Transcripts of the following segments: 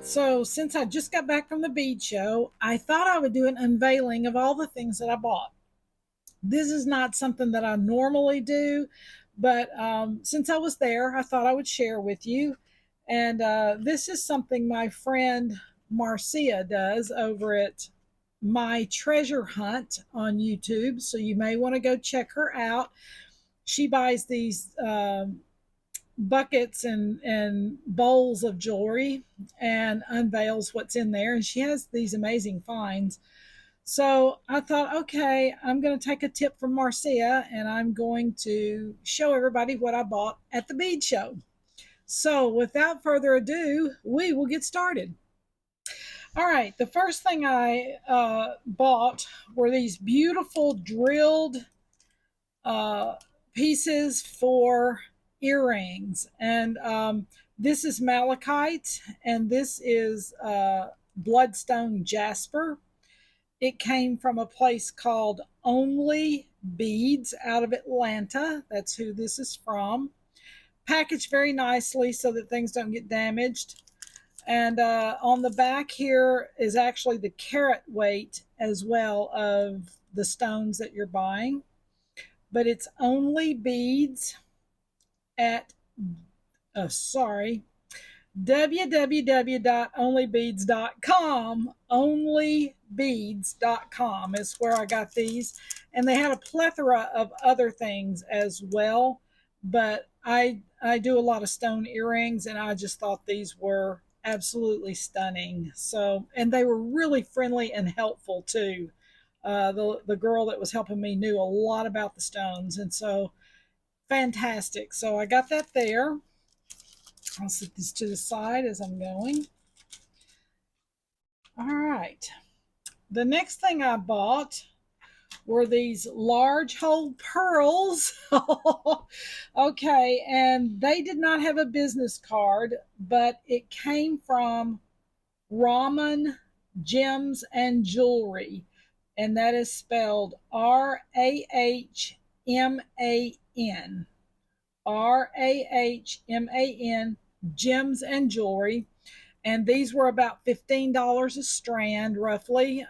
So, since I just got back from the bead show, I thought I would do an unveiling of all the things that I bought. This is not something that I normally do, but since I was there, I thought I would share with you. And this is something my friend Marcia does over at My Treasure Hunt on YouTube. So, you may want to go check her out. She buys these buckets and bowls of jewelry and unveils what's in there. And she has these amazing finds. So I thought, okay, I'm going to take a tip from Marcia and I'm going to show everybody what I bought at the bead show. So without further ado, we will get started. All right, the first thing I bought were these beautiful drilled uh, pieces for earrings. And this is malachite, and this is bloodstone jasper. It came from a place called Only Beads out of Atlanta. That's who this is from. Packaged very nicely so that things don't get damaged. And on the back here is actually the carat weight as well of the stones that you're buying. But it's Only Beads at, www.onlybeads.com. Onlybeads.com is where I got these. And they had a plethora of other things as well. But I do a lot of stone earrings, and I just thought these were absolutely stunning. So, and they were really friendly and helpful too. The girl that was helping me knew a lot about the stones, and so fantastic. So I got that there. I'll set this to the side as I'm going. All right. The next thing I bought were these large hole pearls. Okay, and they did not have a business card, but it came from Raman Gems and Jewelry, and that is spelled Rahman. Rahman, Gems and Jewelry. And these were about $15 a strand, roughly.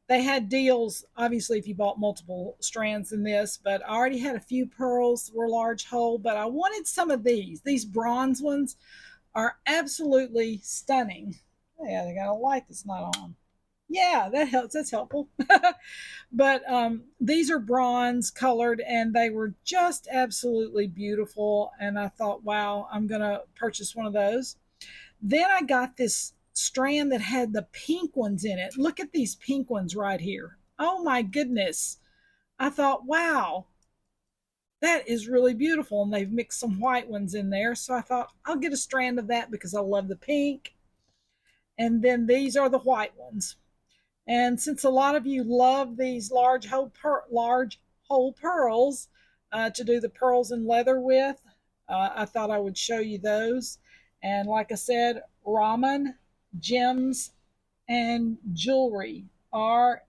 They had deals, obviously, if you bought multiple strands in this, but I already had a few pearls that were large hole, but I wanted some of these. These bronze ones are absolutely stunning. Yeah, they got a light that's not on. Yeah, that helps. That's helpful. But these are bronze colored, and they were just absolutely beautiful. And I thought, wow, I'm going to purchase one of those. Then I got this strand that had the pink ones in it. Look at these pink ones right here. Oh my goodness. I thought, wow, that is really beautiful. And they've mixed some white ones in there. So I thought, I'll get a strand of that because I love the pink. And then these are the white ones. And since a lot of you love these large hole pearls to do the pearls and leather with, I thought I would show you those. And like I said, Raman Gems and Jewelry, Rahman.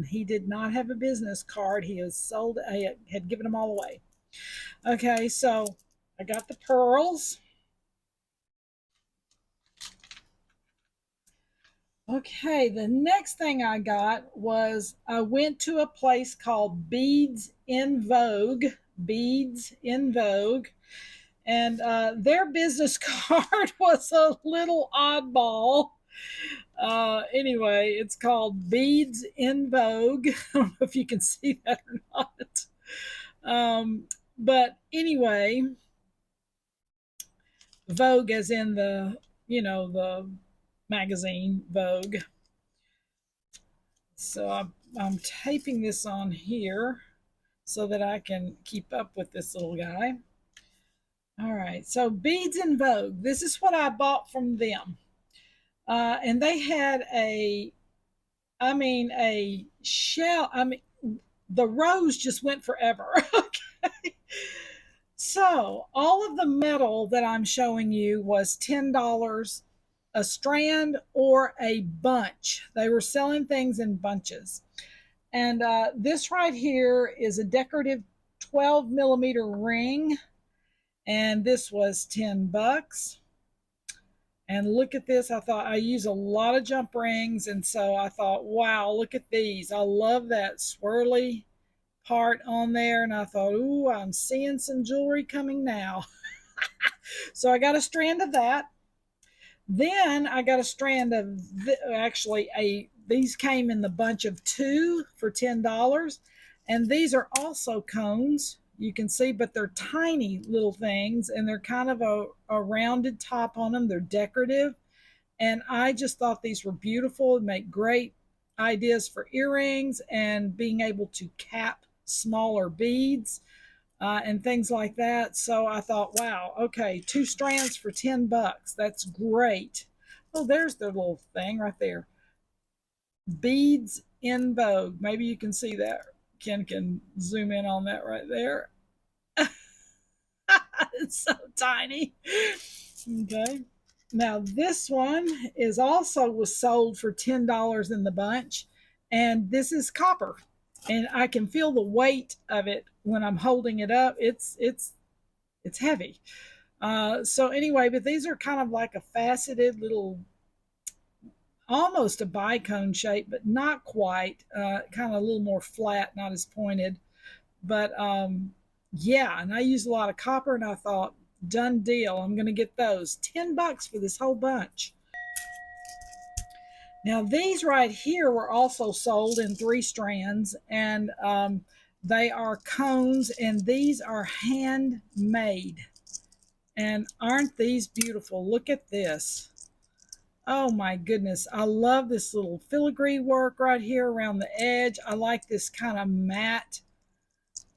He did not have a business card. He had given them all away. Okay, so I got the pearls. Okay, the next thing I got was I went to a place called Beads in Vogue. Beads in Vogue. And their business card was a little oddball. Anyway, it's called Beads in Vogue. I don't know if you can see that or not. But anyway, Vogue as in the magazine Vogue. So I'm taping this on here so that I can keep up with this little guy. All right, so Beads in Vogue. This is what I bought from them. And they had a shell. The rows just went forever. Okay. So all of the metal that I'm showing you was $10 a strand or a bunch. They were selling things in bunches. And this right here is a decorative 12 millimeter ring. And this was $10. And look at this. I thought I use a lot of jump rings. And so I thought, wow, look at these. I love that swirly part on there. And I thought, ooh, I'm seeing some jewelry coming now. So I got a strand of that. Then I got a strand of actually a these came in the bunch of two for $10, and these are also cones. You can see, but they're tiny little things, and they're kind of a rounded top on them. They're decorative, and I just thought these were beautiful and make great ideas for earrings and being able to cap smaller beads and things like that. So I thought, wow, okay, two strands for $10. That's great. Oh, there's their little thing right there. Beads in vogue. Maybe you can see that. Ken can zoom in on that right there. It's so tiny. Okay. Now this one is also was sold for $10 in the bunch, and this is copper, and I can feel the weight of it when I'm holding it up. It's heavy. So anyway, but these are kind of like a faceted little, almost a bicone shape, but not quite. Kind of a little more flat, not as pointed. But yeah, and I use a lot of copper, and I thought, done deal. I'm going to get those. $10 for this whole bunch. Now these right here were also sold in three strands, and they are cones, and these are handmade. And aren't these beautiful? Look at this. Oh my goodness. I love this little filigree work right here around the edge. I like this kind of matte,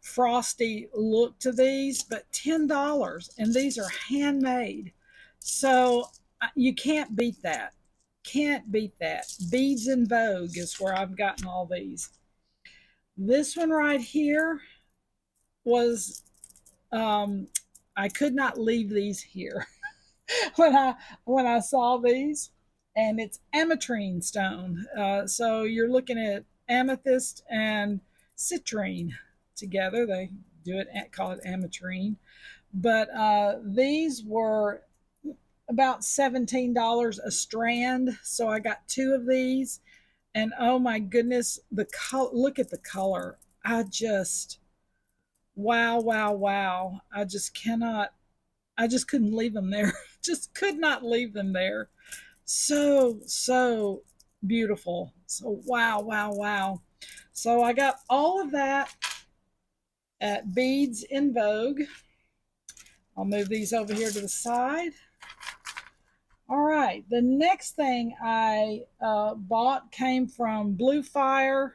frosty look to these, but $10. And these are handmade. So you can't beat that. Can't beat that. Beads in Vogue is where I've gotten all these. This one right here was, I could not leave these here. when I saw these, and it's ametrine stone. So you're looking at amethyst and citrine together. They do it call it ametrine, but these were about $17 a strand. So I got two of these, and oh my goodness, the color! Look at the color. I just wow, wow, wow. I just cannot. I just couldn't leave them there. Just could not leave them there. So beautiful. So wow, wow, wow. So I got all of that at Beads in Vogue. I'll move these over here to the side. All right. The next thing I bought came from Blue Fire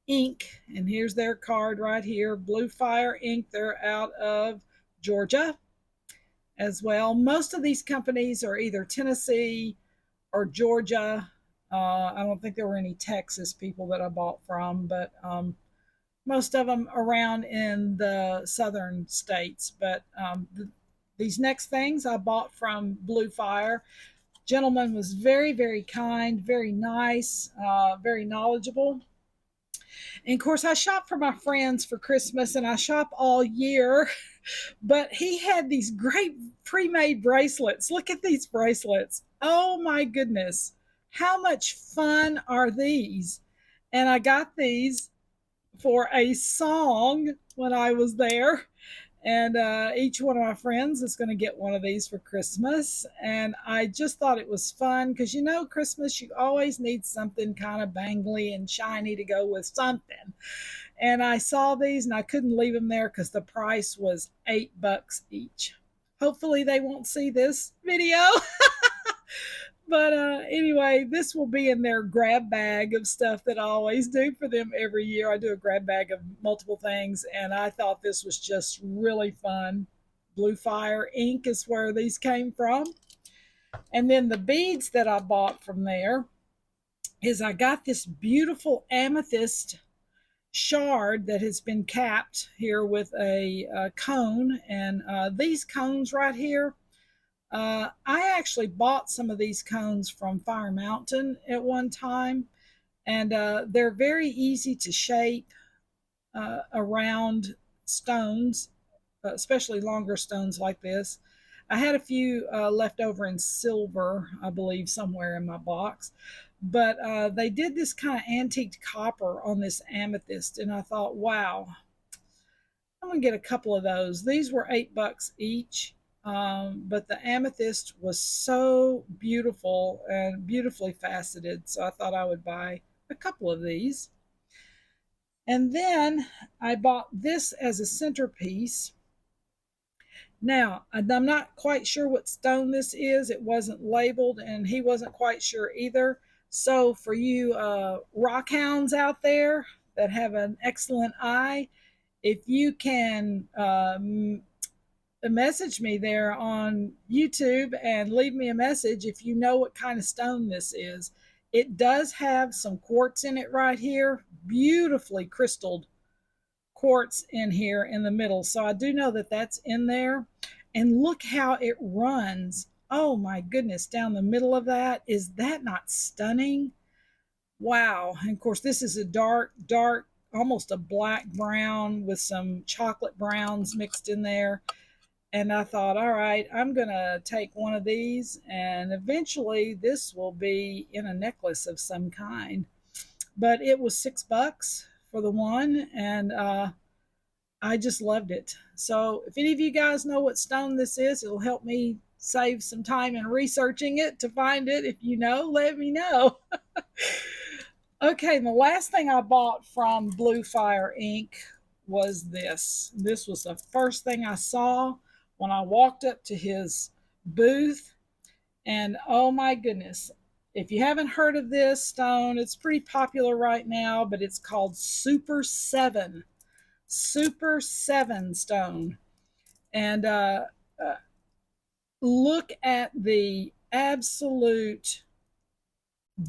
Ink. And here's their card right here. Blue Fire Ink. They're out of Georgia as well. Most of these companies are either Tennessee or Georgia. I don't think there were any Texas people that I bought from, but most of them around in the southern states. But these next things I bought from Blue Fire. Gentleman was very, very kind, very nice, very knowledgeable. And of course, I shop for my friends for Christmas, and I shop all year. But he had these great pre-made bracelets. Look at these bracelets. Oh my goodness. How much fun are these? And I got these for a song when I was there. And each one of my friends is going to get one of these for Christmas. And I just thought it was fun because, you know, Christmas, you always need something kind of bangly and shiny to go with something. And I saw these and I couldn't leave them there because the price was $8 each. Hopefully, they won't see this video. But anyway, this will be in their grab bag of stuff that I always do for them every year. I do a grab bag of multiple things, and I thought this was just really fun. Blue Fire Ink is where these came from. And then the beads that I bought from there is I got this beautiful amethyst shard that has been capped here with a cone. And these cones right here, I actually bought some of these cones from Fire Mountain at one time, and they're very easy to shape around stones, especially longer stones like this. I had a few left over in silver, I believe, somewhere in my box. But they did this kind of antiqued copper on this amethyst, and I thought, wow, I'm gonna get a couple of those. These were $8 each, but the amethyst was so beautiful and beautifully faceted, so I thought I would buy a couple of these. And then I bought this as a centerpiece. Now, I'm not quite sure what stone this is. It wasn't labeled, and he wasn't quite sure either. So, for you rock hounds out there that have an excellent eye, if you can message me there on YouTube and leave me a message if you know what kind of stone this is. It does have some quartz in it right here, beautifully crystalled quartz in here in the middle. So I do know that that's in there. And look how it runs. Oh my goodness, down the middle of that. Is that not stunning? Wow. And of course, this is a dark, almost a black brown with some chocolate browns mixed in there. And I thought, all right, I'm going to take one of these, and eventually this will be in a necklace of some kind. But it was $6 for the one, and I just loved it. So if any of you guys know what stone this is, it'll help me save some time in researching it to find it. If you know, let me know. Okay, and the last thing I bought from Blue Fire Ink was this. This was the first thing I saw when I walked up to his booth. And oh my goodness, if you haven't heard of this stone, it's pretty popular right now, but it's called Super 7. Super 7 stone. And look at the absolute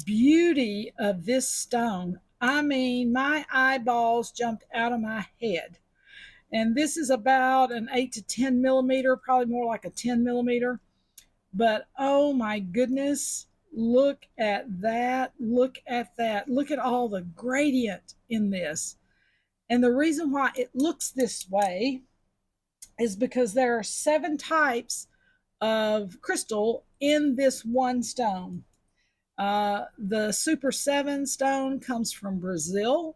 beauty of this stone. I mean, my eyeballs jumped out of my head. And this is about an 8 to 10 millimeter, probably more like a 10 millimeter. But oh my goodness, look at that. Look at that. Look at all the gradient in this. And the reason why it looks this way is because there are 7 types of crystal in this one stone. The Super 7 stone comes from Brazil,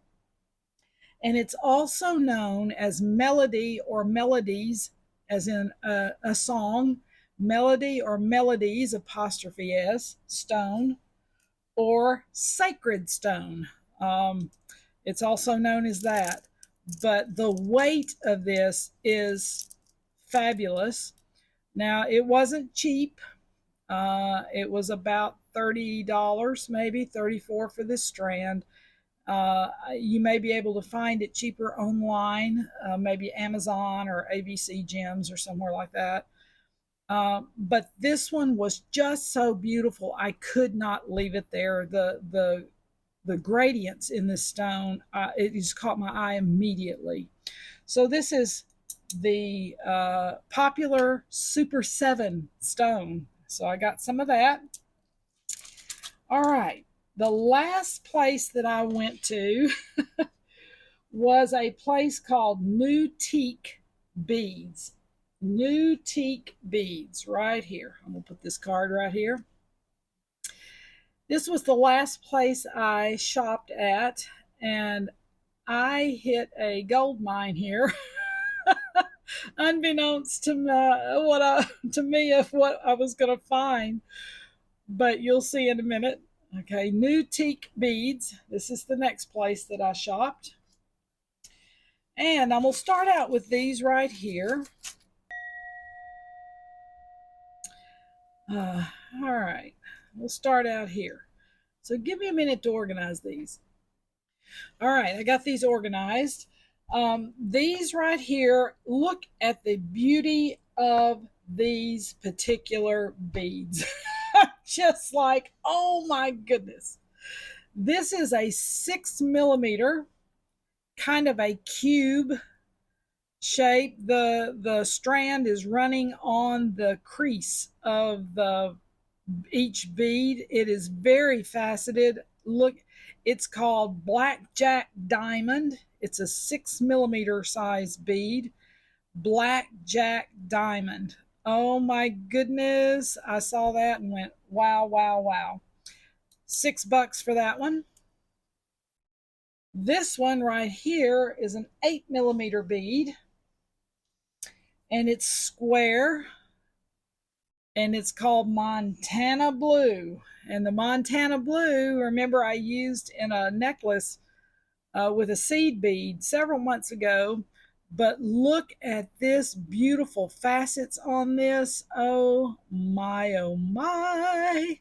and it's also known as melody or melodies, as in a song, melody or melodies, apostrophe S, stone, or sacred stone. It's also known as that. But the weight of this is fabulous. Now, it wasn't cheap. It was about $30, maybe $34 for this strand. You may be able to find it cheaper online, maybe Amazon or ABC Gems or somewhere like that. But this one was just so beautiful. I could not leave it there. The gradients in this stone, it just caught my eye immediately. So this is the popular Super 7 stone. So I got some of that. All right. The last place that I went to was a place called New Teak Beads. New Teak Beads, right here. I'm going to put this card right here. This was the last place I shopped at, and I hit a gold mine here. Unbeknownst to me of what I was going to find, but you'll see in a minute. Okay, New Teak Beads. This is the next place that I shopped, and I'm going to start out with these right here. All right, we'll start out here. So give me a minute to organize these. All right, I got these organized. These right here, look at the beauty of these particular beads. Just like, oh my goodness. This is a 6 millimeter, kind of a cube shape. The strand is running on the crease of each bead. It is very faceted. Look, it's called Blackjack Diamond. It's a 6 millimeter size bead. Blackjack Diamond. Oh my goodness. I saw that and went, wow, wow, wow. $6 for that one. This one right here is an 8 millimeter bead, and it's square, and it's called Montana Blue. And the Montana Blue, remember, I used in a necklace with a seed bead several months ago. But look at this beautiful facets on this. Oh my, oh my.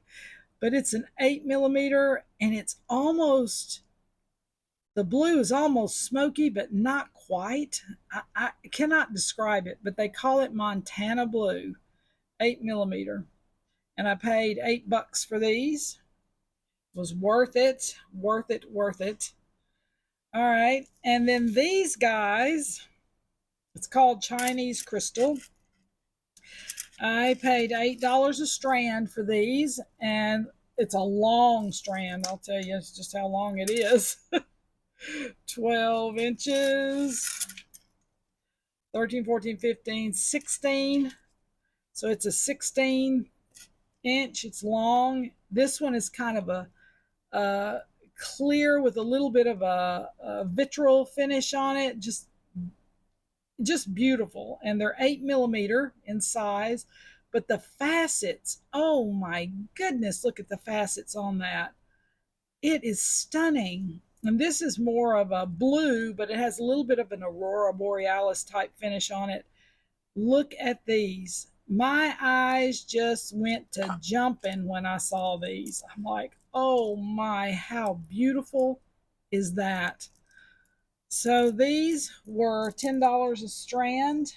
But it's an 8 millimeter, and it's almost, the blue is almost smoky, but not quite. I cannot describe it, but they call it Montana Blue, 8 millimeter. And I paid $8 for these. It was worth it, worth it, worth it. All right. And then these guys, it's called Chinese crystal. I paid $8 a strand for these, and it's a long strand. I'll tell you just how long it is. 12 inches, 13, 14, 15, 16. So it's a 16-inch. It's long. This one is kind of a clear with a little bit of a vitriol finish on it. Just beautiful. And they're 8 millimeter in size, but the facets, oh my goodness, look at the facets on that. It is stunning. And this is more of a blue, but it has a little bit of an aurora borealis type finish on it. Look at these. My eyes just went to jumping when I saw these. I'm like, oh my, how beautiful is that? So these were $10 a strand,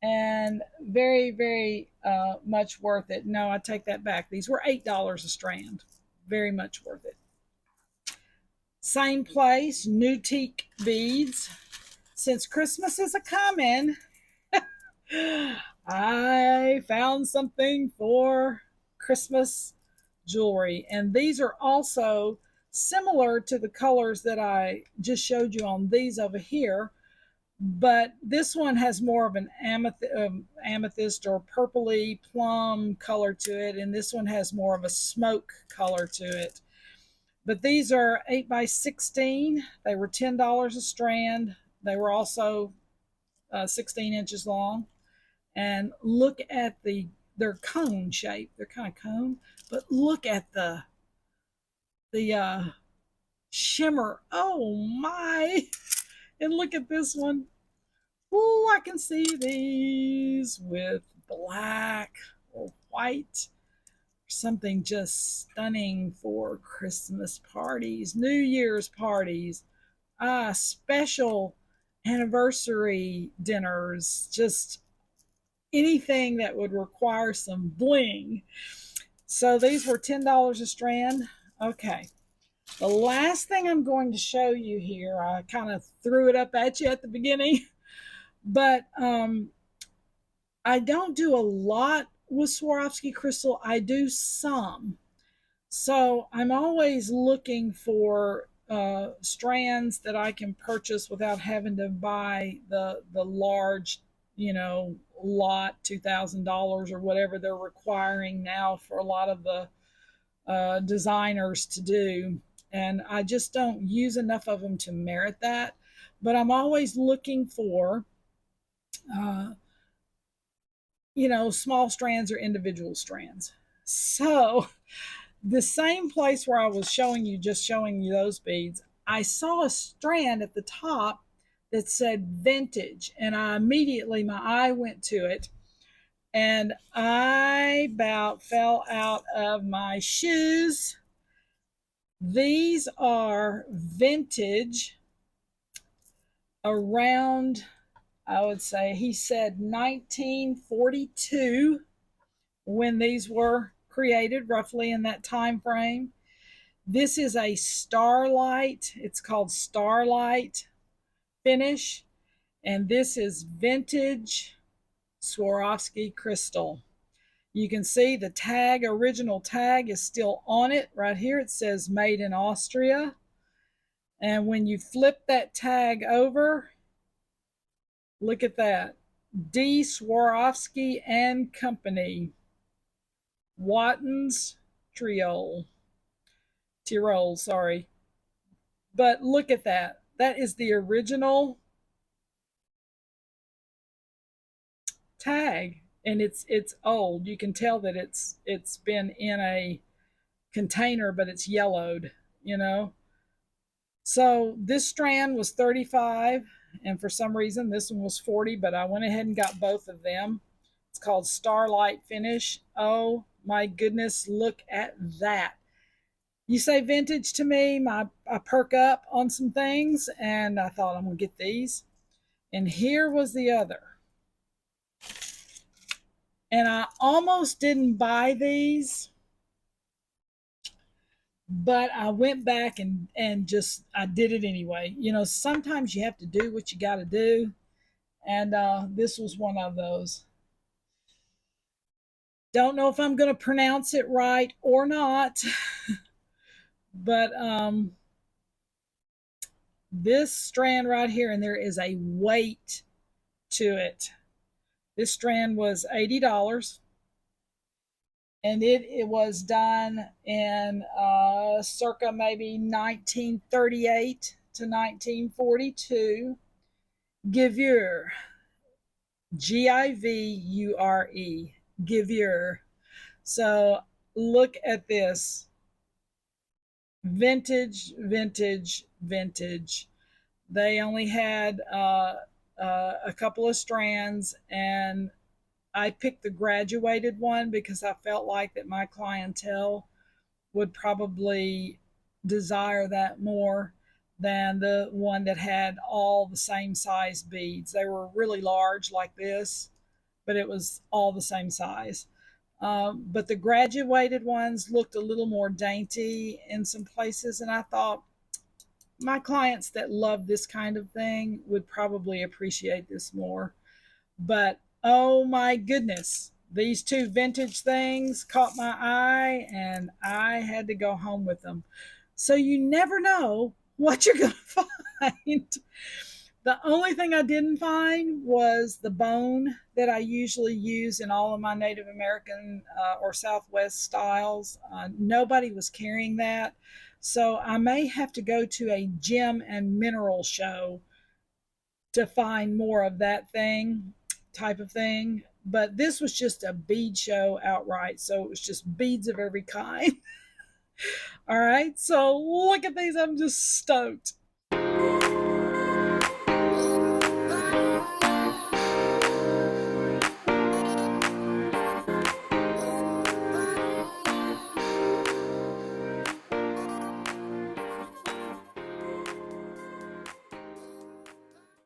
and very, very much worth it. No, I take that back. These were $8 a strand. Very much worth it. Same place, New Teak Beads. Since Christmas is a coming, I found something for Christmas jewelry. And these are also similar to the colors that I just showed you on these over here. But this one has more of an amethyst or purpley plum color to it. And this one has more of a smoke color to it. But these are 8 by 16. They were $10 a strand. They were also 16 inches long. And look at they're cone shape. They're kind of cone, but look at the shimmer. Oh my! And look at this one. Oh, I can see these with black or white. Something just stunning for Christmas parties, New Year's parties, special anniversary dinners, just anything that would require some bling. So these were $10 a strand. Okay. The last thing I'm going to show you here, I kind of threw it up at you at the beginning, but I don't do a lot with Swarovski crystal. I do some. So I'm always looking for strands that I can purchase without having to buy the large, lot, $2,000 or whatever they're requiring now for a lot of the designers to do. And I just don't use enough of them to merit that. But I'm always looking for, uh, small strands or individual strands. So the same place where I was showing you those beads, I saw a strand at the top that said vintage, and my eye went to it, and I about fell out of my shoes. These are vintage around, I would say, he said 1942 when these were created, roughly in that time frame. This is a starlight. It's called starlight finish. And this is vintage Swarovski crystal. You can see the tag, original tag, is still on it right here. It says made in Austria. And when you flip that tag over, look at that. D. Swarovski and Company, Watten's Tyrol, sorry. But look at that. That is the original tag, and it's old. You can tell that it's been in a container, but it's yellowed, you know. So this strand was 35, and for some reason this one was 40, but I went ahead and got both of them. It's called Starlight Finish. Oh my goodness, look at that. You say vintage to me, I perk up on some things, and I thought I'm gonna get these. And here was the other. And I almost didn't buy these, but I went back and just I did it anyway. You know, sometimes you have to do what you got to do, and this was one of those. Don't know if I'm going to pronounce it right or not, but this strand right here, and there is a weight to it. This strand was $80, and it was done in circa maybe 1938 to 1942. Givure, Givure, Givure. So look at this, vintage, vintage, vintage. They only had a couple of strands, and I picked the graduated one because I felt like that my clientele would probably desire that more than the one that had all the same size beads. They were really large like this, but it was all the same size. But the graduated ones looked a little more dainty in some places, and I thought my clients that love this kind of thing would probably appreciate this more. But oh my goodness, these two vintage things caught my eye, and I had to go home with them. So you never know what you're going to find. The only thing I didn't find was the bone that I usually use in all of my Native American or Southwest styles. Nobody was carrying that. So I may have to go to a gem and mineral show to find more of that thing, type of thing. But this was just a bead show outright. So it was just beads of every kind. All right. So look at these. I'm just stoked.